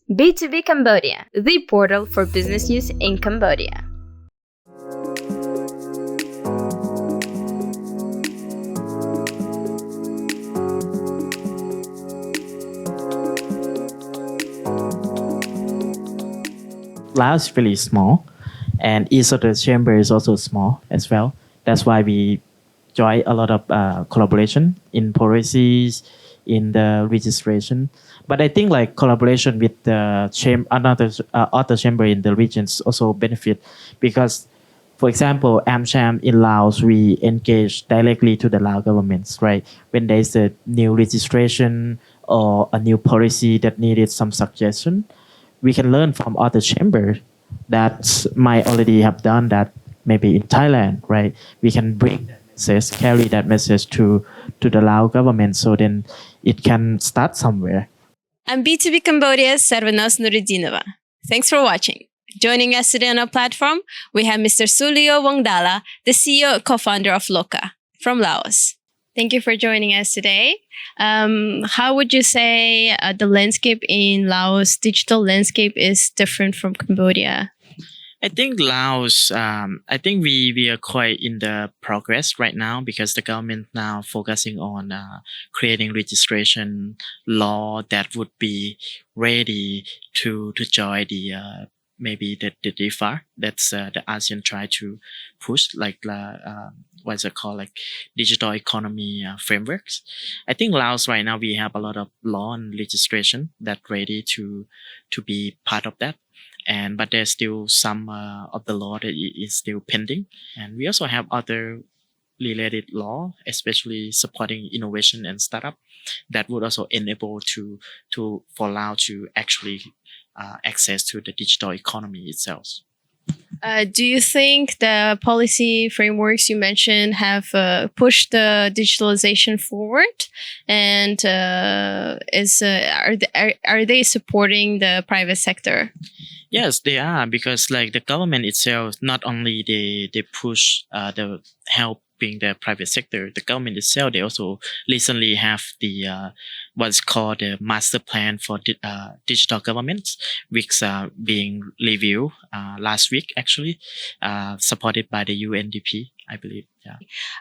B2B Cambodia, the portal for business use in Cambodia. Laos is really small, and each of the chamber is also small as well. That's why we join a lot of collaboration in policies, in the registration. But I think like collaboration with the another other chamber in the regions also benefit because, for example, AmCham in Laos, we engage directly to the Lao governments, right? When there's a new registration or a new policy that needed some suggestion, we can learn from other chambers that might already have done that maybe in Thailand, right? We can bring that message, carry that message to the Lao government so then it can start somewhere. I'm B2B Cambodia's Sarvanas Nuridinova. Thanks for watching. Joining us today on our platform, we have Mr. Souliyo Vongdala, the CEO and co-founder of Loca from Laos. Thank you for joining us today. How would you say the landscape in Laos, digital landscape, is different from Cambodia? I think Laos, I think we are quite in the progress right now because the government now focusing on creating registration law that would be ready to join the maybe the DFAR. That's the ASEAN try to push like what's it called, like digital economy frameworks. I think Laos right now we have a lot of law and legislation that ready to be part of that. But there's still some of the law that is still pending, and we also have other related law, especially supporting innovation and startup, that would also enable for Laos to actually access to the digital economy itself. Do you think the policy frameworks you mentioned have pushed the digitalization forward? And are they supporting the private sector? Yes, they are, because like the government itself, not only they push the helping the private sector, the government itself, they also recently have the what's called the master plan for digital governments, which being reviewed last week actually, supported by the UNDP, I believe. Yeah.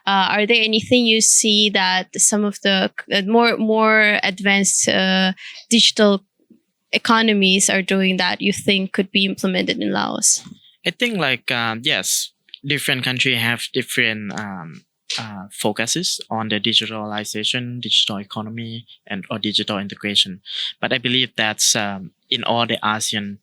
Are there anything you see that some of the more advanced digital economies are doing that you think could be implemented in Laos? I think like yes, different countries have different focuses on the digitalization, digital economy, or digital integration. But I believe that's in all the ASEAN,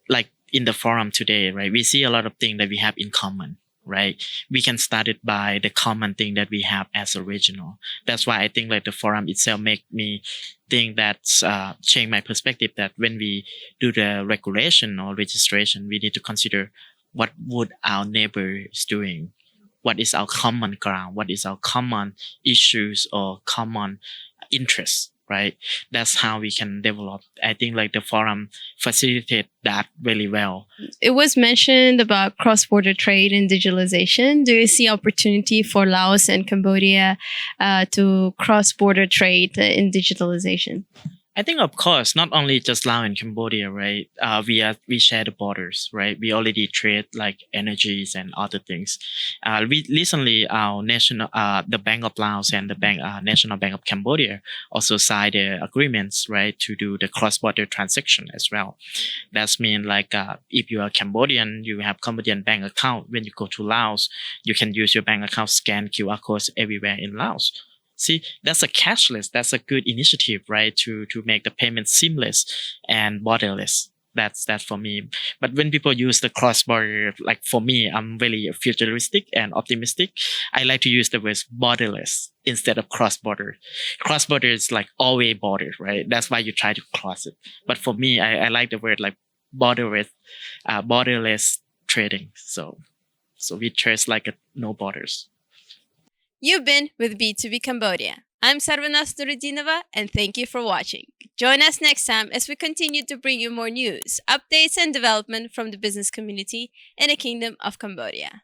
like in the forum today, right? We see a lot of things that we have in common, right? We can start it by the common thing that we have as a regional. That's why I think like the forum itself make me think that's change my perspective, that when we do the regulation or registration, we need to consider what would our neighbors doing, what is our common ground, what is our common issues or common interests, right? That's how we can develop. I think like the forum facilitate that really well. It was mentioned about cross-border trade and digitalization. Do you see opportunity for Laos and Cambodia to cross-border trade in digitalization? I think, of course, not only just Laos and Cambodia, right? We share the borders, right? We already trade like energies and other things. We recently our national, the Bank of Laos and the National Bank of Cambodia also signed agreements, right, to do the cross-border transaction as well. That's mean like if you are Cambodian, you have Cambodian bank account. When you go to Laos, you can use your bank account, scan QR codes everywhere in Laos. See, that's a cashless. That's a good initiative, right? To make the payment seamless and borderless. That's for me. But when people use the cross-border, like for me, I'm really futuristic and optimistic. I like to use the word borderless instead of cross-border. Cross-border is like always border, right? That's why you try to cross it. But for me, I like the word like borderless trading. So we trade like no borders. You've been with B2B Cambodia. I'm Sarvanas Nuridinova, and thank you for watching. Join us next time as we continue to bring you more news, updates, and development from the business community in the Kingdom of Cambodia.